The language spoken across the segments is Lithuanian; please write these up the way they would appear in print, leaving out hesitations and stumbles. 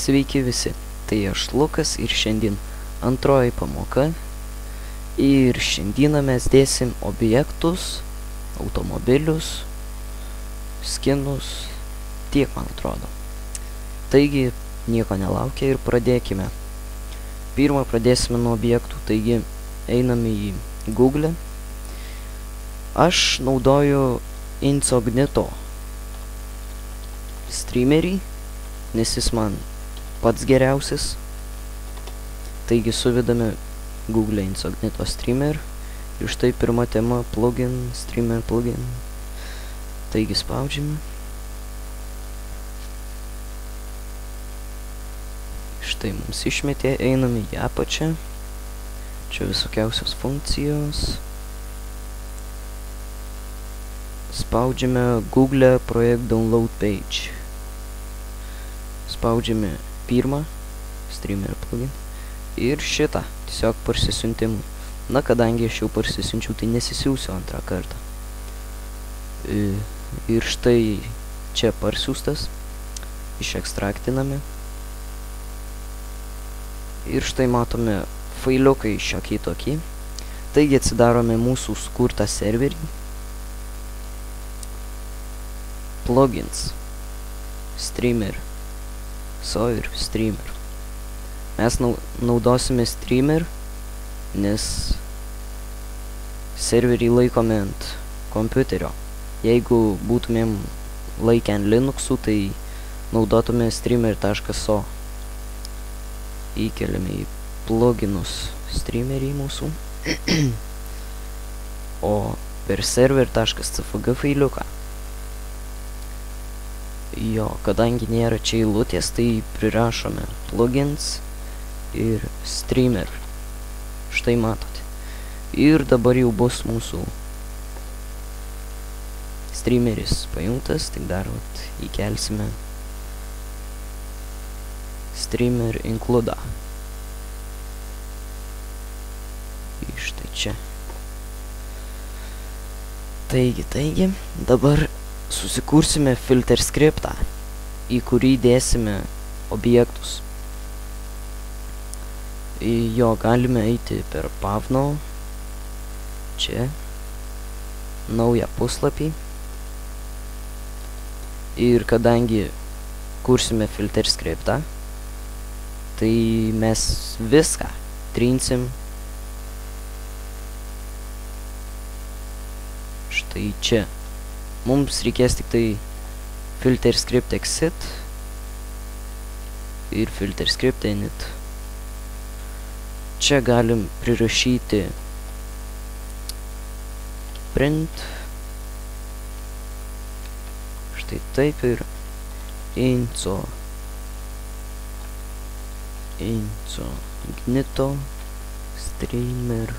Sveiki visi, tai aš Lukas ir šiandien antroji pamoka. Ir šiandieną mes dėsim objektus, automobilius, skinus, tiek man atrodo. Taigi, nieko nelaukia ir pradėkime. Pirmą pradėsime nuo objektų, taigi einame į Google. Aš naudoju Incognito streamerį, nes jis man pats geriausias. Taigi suvedame Google Incognito streamer ir štai pirma tema plugin, streamer plugin. Taigi spaudžiame. Štai mums išmetė, einame į apačią. Čia visokiausios funkcijos. Spaudžiame Google projekt download page. Spaudžiame pirmą streamer plugin ir šitą tiesiog parsisiuntimui. Na, kadangi aš jau parsisiunčiau, tai nesisiųsiu antrą kartą. Ir štai čia parsiųstas, išekstraktiname. Ir štai matome failiukai šiokie tokie. Taigi atsidarome mūsų sukurtą serverį. Plugins, streamer, ir streamer. Mes naudosime streamer, nes serverį laikome ant kompiuterio. Jeigu būtumėm laikę ant Linuxų, tai naudotume streamer.so. Įkeliame į pluginus streamerį mūsų. O per server.cfg failiuką. Jo, kadangi nėra čia eilutės, tai prirašome plugins ir streamer. Štai matote. Ir dabar jau bus mūsų streameris pajungtas, tik dar įkelsime streamer include. Štai čia. Taigi, dabar susikursime filter skriptą, į kurį dėsime objektus. Jo galime eiti per Pavno, čia, naują puslapį. Ir kadangi kursime filter skriptą, tai mes viską trinsim. Štai čia. Mums reikės tik tai filter script exit ir filter script init. Čia galim prirašyti print. Štai taip ir Incognito streamer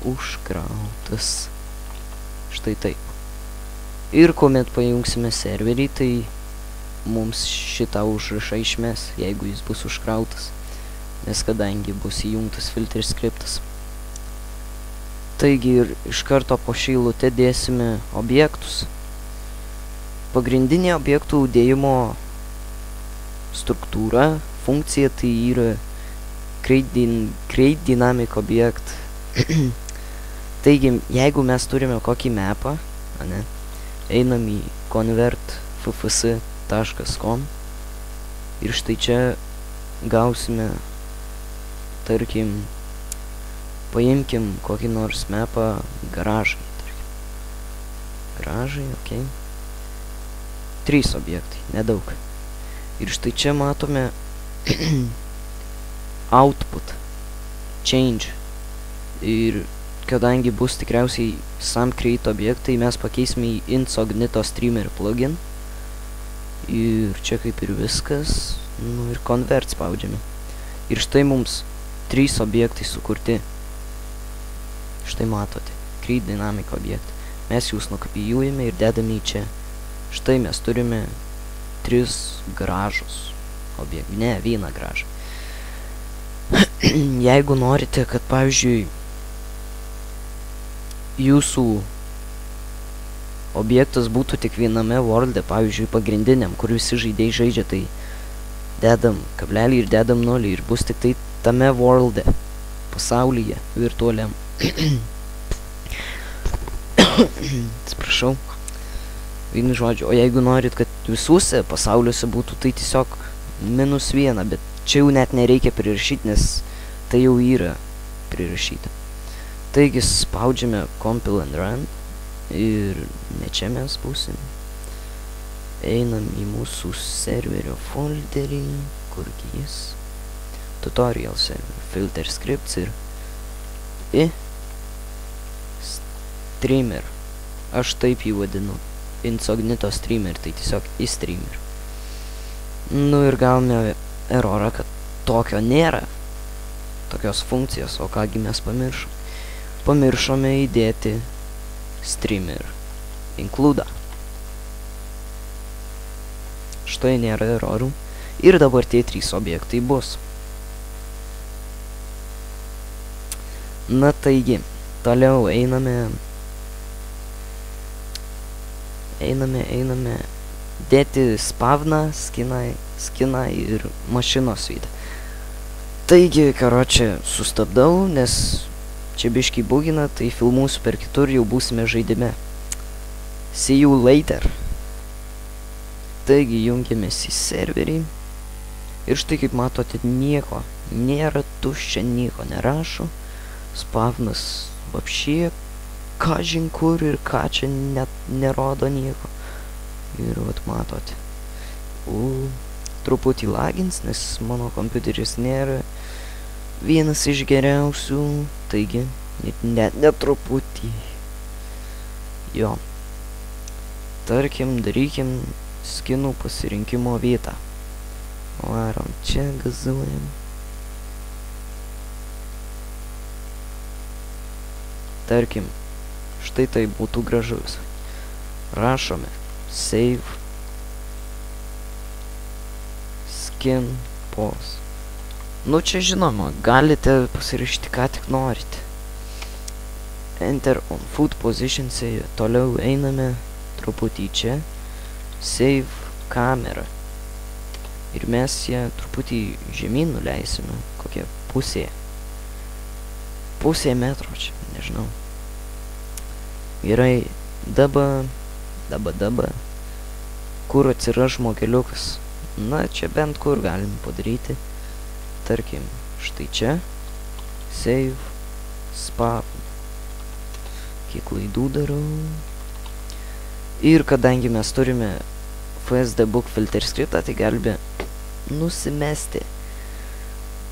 užkrautas. Štai taip. Ir kuomet pajungsime serverį, tai mums šitą užrašą išmes, jeigu jis bus užkrautas, nes kadangi bus įjungtas filter skriptas. Taigi ir iš karto po šią eilutę dėsime objektus. Pagrindinė objektų dėjimo struktūra, funkcija, tai yra create dynamic object. Taigi, jeigu mes turime kokį mapą, einam į convert.ffs.com ir štai čia gausime, tarkim, paimkim kokį nors mapą garažai, tarkim. Garažai, ok. 3 objektai, nedaug. Ir štai čia matome output, change. Ir kadangi bus tikriausiai sam create objektai, mes pakeisime į Incognito streamer plugin. Ir čia kaip ir viskas. Nu ir convert spaudžiame. Ir štai mums 3 objektai sukurti. Štai matote. Create dynamic object. Mes jūs nukopijuojame ir dedame į čia. Štai mes turime 3 garažus objektų. Ne, 1 garažą. Jeigu norite, kad pavyzdžiui jūsų objektas būtų tik viename worlde, pavyzdžiui pagrindiniam, kur visi žaidėjai žaidžia, tai dedam kablelį ir dedam 0 ir bus tik tai tame world'e, pasaulyje virtualiam. Atsiprašau. Vienu žodžiu, o jeigu norit, kad visuose pasauliuose būtų, tai tiesiog -1, bet čia jau net nereikia prirašyti, nes tai jau yra prirašyta. Taigi spaudžiame compile and run ir ne čia mes būsim. Einam į mūsų serverio folderį, kurgi jis, tutorial server, filter scripts ir streamer, aš taip jį vadinu, incognito streamer, tai tiesiog streamer. Nu ir gavome erorą, kad tokio nėra, tokios funkcijos, o kągi mes pamiršom. Pamiršome įdėti streamer include. Štai nėra erorų. Ir dabar tie 3 objektai bus. Na taigi, toliau einame dėti spavną, skiną ir mašinos vidą. Taigi, karočią, sustabdau, nes čia biškį bugina, tai filmuosiu per kitur, jau būsime žaidime. See you later. Taigi, jungiamės į serverį. Ir štai, kaip matote, nieko nėra, tuščia, nieko nerašo. Spavnas vapšie, kažin kur ir ką čia net nerodo nieko. Ir vat matote. Truputį lagins, nes mano kompiuteris nėra vienas iš geriausių, taigi net truputį. Jo. Tarkim, darykim skinų pasirinkimo vietą. Varom čia, gazuojam. Tarkim, štai tai būtų gražus. Rašome save skin pos. Nu čia žinoma, galite pasirašyti ką tik norite. Enter on foot position save. Toliau einame truputį čia. Save kamera. Ir mes ją truputį žemyn nuleisime. Kokia pusė metro čia, nežinau. Gerai, daba. Kur atsiras žmogeliukas? Na, čia bent kur galim padaryti. Tarkim, štai čia. Save. Spawn. Kiek klaidų darau. Ir kadangi mes turime FSDBook filter scriptą, tai galime nusimesti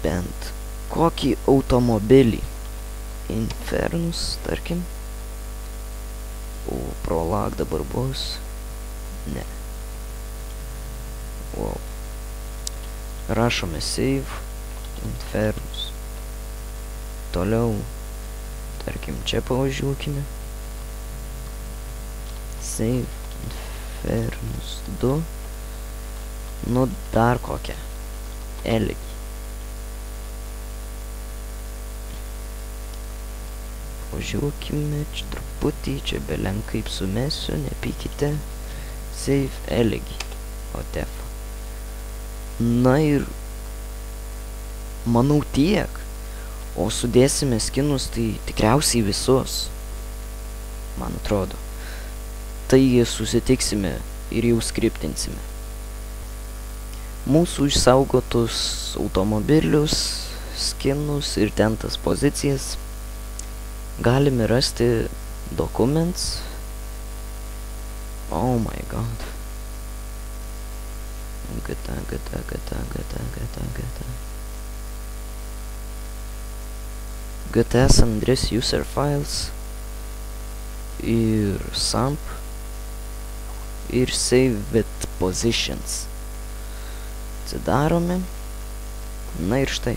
bent kokį automobilį. Infernus, tarkim. O prolag dabar bus. Ne. Wow. Rašome save. Infernus. Toliau. Tarkim, čia pavažiuokime. Save. Infernus 2. Nu, dar kokią. Elgi. Važiuokime čia truputį, čia belen kaip sumesiu, nepykite. Save elgi. O tefa. Na ir manau tiek. O sudėsime skinus, tai tikriausiai visus. Man atrodo. Taigi susitiksime ir jau skriptinsime. Mūsų išsaugotus automobilius, skinus ir ten tas pozicijas galime rasti documents. Oh my god. Gata. GTA San Andreas user files ir sump ir save with positions. Atsidarome. Na ir štai.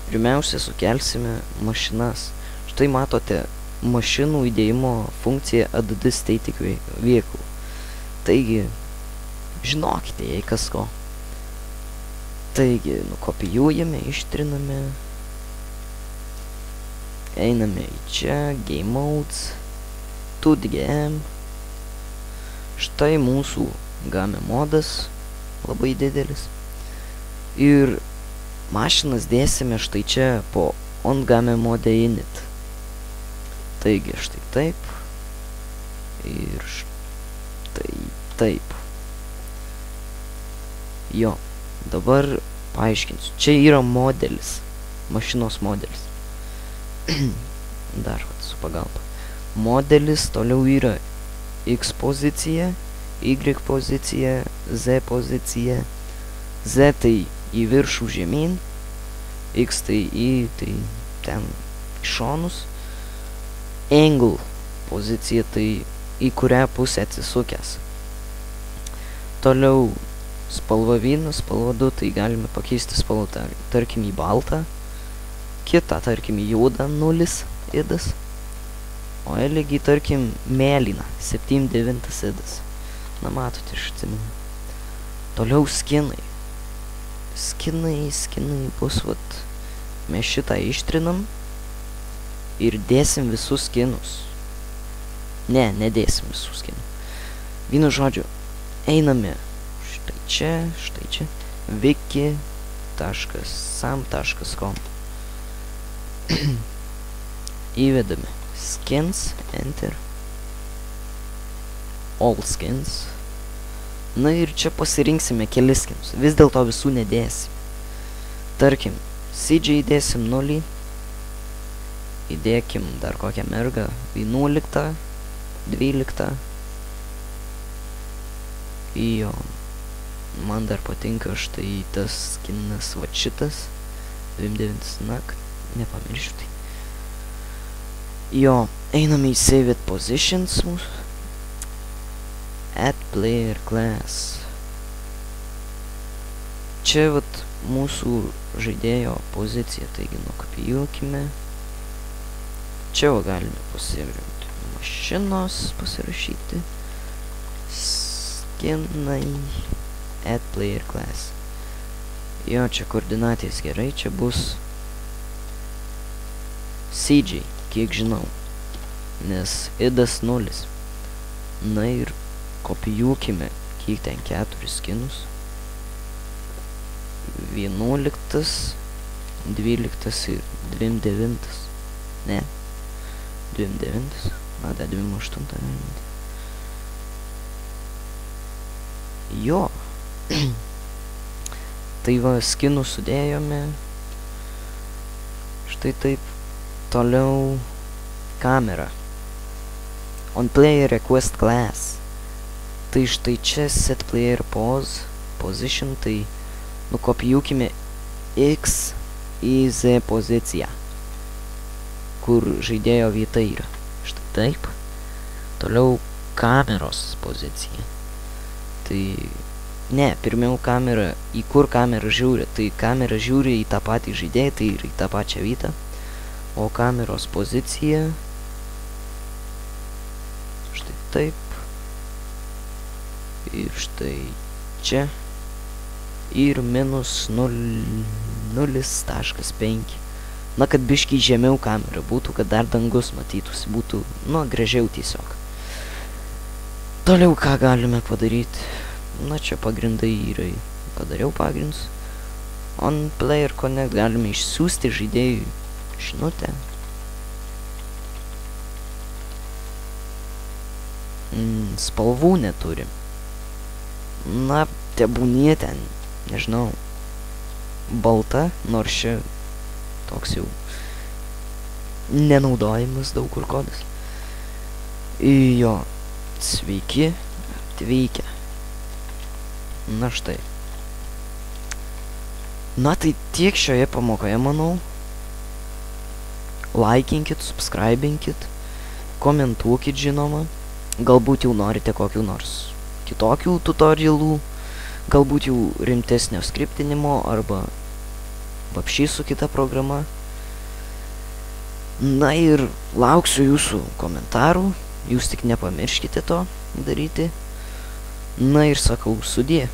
Pirmiausia sukelsime mašinas. Štai matote mašinų įdėjimo funkciją add static vehicle. Taigi, žinokite, jei kas ko. Taigi, nukopijuojame, ištriname. Einame į čia, game modes, TUDGM. Štai mūsų game modas, labai didelis. Ir mašinas dėsime štai čia po OnGame mode init. Taigi štai taip. Ir štai taip. Jo, dabar paaiškinsiu. Čia yra modelis. Mašinos modelis. Dar su pagalba. Modelis toliau yra X pozicija, Y pozicija, Z pozicija. Z tai į viršų žemyn, X tai į tai ten į šonus. Angle pozicija tai į kurią pusę atsisukęs. Toliau spalva 1, spalva 2, tai galime pakeisti spalvą, tarkim į baltą, kitą, tarkim į juodą 0 idas, o lygiai, tarkim, mėlyną 7-9 idas. Na, matote, aš atsimenu. Toliau skinai. Skinai bus, vat, mes šitą ištrinam ir dėsim visus skinus. Ne, nedėsim visus skinus. Vienu žodžiu, einame štai čia, wiki.sam.com. Įvedame skins, enter, all skins. Na ir čia pasirinksime kelis skinus, vis dėlto visų nedėsim. Tarkim, CJ įdėsim 0, įdėkim dar kokią mergą, 11, 12. Jo, man dar patinka štai tas skinas va šitas, 29 nak, nepamiršiu tai. Jo, einame į Save It Positions mūsų. Add Player Class. Čia vat mūsų žaidėjo pozicija, taigi nukopijuokime. Čia va galime pasirinkti mašinos, pasirašyti. Skinai. Add Player Class. Jo, čia koordinatės gerai, čia bus CJ, kiek žinau, nes idas 0. Na ir kopijuokime, kiek ten 4 skinus. 11, 12 ir 29. Ne, 29. Na, da 28. Jo. Tai va, skinų sudėjome. Štai taip. Toliau kamera. On player request class. Tai štai čia set player pose, position, tai nukopijuokime X į Z poziciją, kur žaidėjo vieta yra. Štai taip. Toliau kameros pozicija. Tai ne, pirmiau kamera, į kur kamera žiūri, tai kamera žiūri į tą patį žaidėją, tai ir į tą pačią vietą, o kameros pozicija štai taip ir štai čia ir minus 0.5. Na, kad biškiai žemiau kamera būtų, kad dar dangus matytųsi, būtų, nu, gražiau tiesiog. Toliau ką galime padaryti? Na, čia pagrindai yra, padariau pagrindus. On Player Connect galime išsiųsti žaidėjui žinutę. Spalvų neturim. Na, tebūnie ten, nežinau, balta, nors čia toks jau nenaudojimas daug kur kodas. Jo, sveiki, atvykę. Na štai. Na tai tiek šioje pamokoje, manau. Laikinkit, subscribinkit, komentuokit žinoma. Galbūt jau norite kokių nors kitokių tutorialų, galbūt jau rimtesnio skriptinimo arba vapšiai su kita programa. Na ir lauksiu jūsų komentarų, jūs tik nepamirškite to daryti. Na ir sakau sudie.